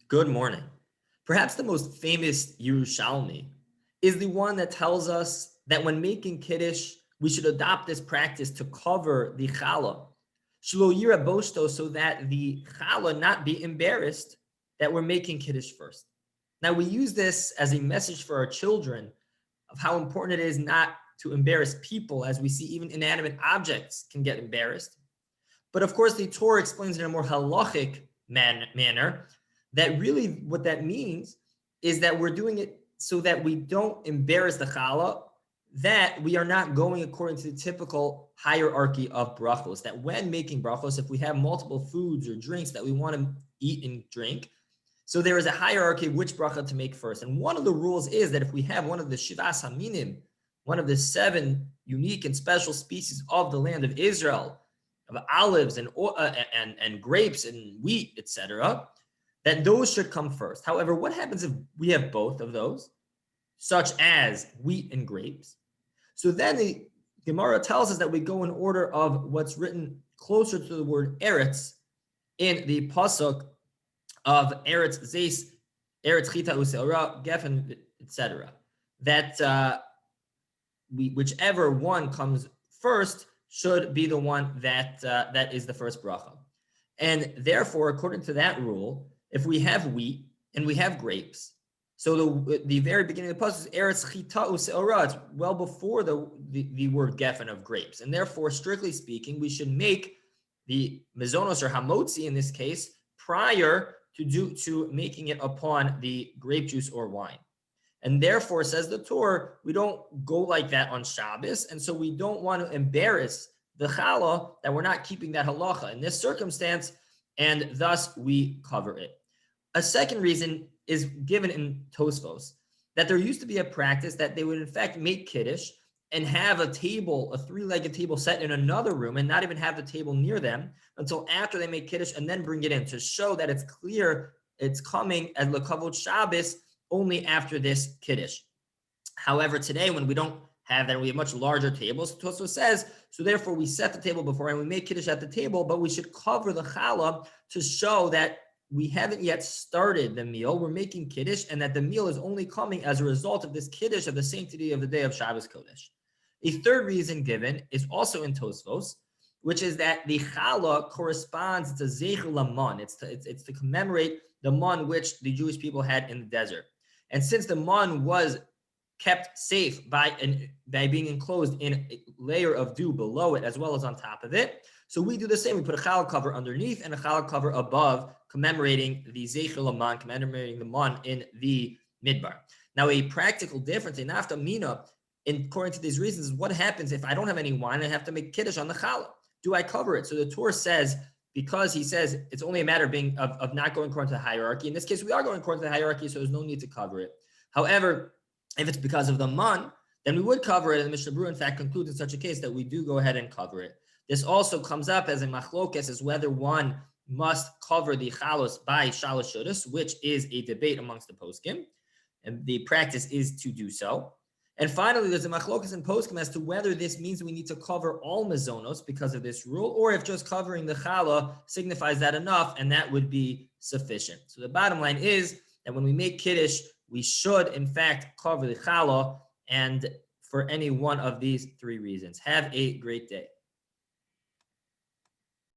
Good morning. Perhaps the most famous Yerushalmi is the one that tells us that when making Kiddush, we should adopt this practice to cover the Challah, Shlo Yira Boshto, so that the Challah not be embarrassed that we're making Kiddush first. Now, we use this as a message for our children of how important it is not to embarrass people, as we see even inanimate objects can get embarrassed. But of course, the Torah explains in a more halachic manner that really what that means is that we're doing it so that we don't embarrass the challah, that we are not going according to the typical hierarchy of brachos, that when making brachos, if we have multiple foods or drinks that we want to eat and drink, so there is a hierarchy of which bracha to make first. And one of the rules is that if we have one of the shivas haminim, one of the 7 unique and special species of the land of Israel, of olives and grapes and wheat, etc., that those should come first. However, what happens if we have both of those, such as wheat and grapes? So then the Gemara tells us that we go in order of what's written closer to the word eretz in the pasuk of eretz zeis, eretz chita useora, gefen, etc. That whichever one comes first should be the one that is the first bracha. And therefore, according to that rule, if we have wheat and we have grapes, so the very beginning of the pasuk is eretz chita useora, it's well before the word gefen of grapes. And therefore, strictly speaking, we should make the mezonos or hamotzi in this case prior to making it upon the grape juice or wine. And therefore, says the Torah, we don't go like that on Shabbos, and so we don't want to embarrass the challah that we're not keeping that halacha in this circumstance, and thus we cover it. A second reason is given in Tosfos, that there used to be a practice that they would in fact make Kiddush and have a table, a 3-legged table set in another room and not even have the table near them until after they make Kiddush and then bring it in to show that it's clear it's coming as Lekavod Shabbos only after this Kiddush. However, today when we don't have that, we have much larger tables. Tosfos says, so therefore we set the table before and we make Kiddush at the table, but we should cover the challah to show that we haven't yet started the meal. We're making Kiddush, and that the meal is only coming as a result of this Kiddush of the sanctity of the day of Shabbos Kodesh. A third reason given is also in Tosfos, which is that the challah corresponds to Zecher Laman. It's to commemorate the man which the Jewish people had in the desert. And since the man was kept safe by being enclosed in a layer of dew below it as well as on top of it, so we do the same. We put a challah cover underneath and a challah cover above, commemorating the Zecher Laman, commemorating the man in the Midbar. Now, a practical difference, a nafta mina, according to these reasons, is what happens if I don't have any wine and I have to make Kiddush on the challah? Do I cover it? So the Torah says, because he says it's only a matter of not going according to the hierarchy. In this case, we are going according to the hierarchy, so there's no need to cover it. However, if it's because of the man, then we would cover it. And the Mishnah Berurah, in fact, concludes in such a case that we do go ahead and cover it. This also comes up as a machlokes, as whether one must cover the chalos by shalosh shudas, which is a debate amongst the poskim, and the practice is to do so. And finally, there's a machlokes in poskim as to whether this means we need to cover all mezonos because of this rule, or if just covering the challah signifies that enough, and that would be sufficient. So the bottom line is that when we make Kiddush, we should, in fact, cover the challah, and for any one of these 3 reasons. Have a great day.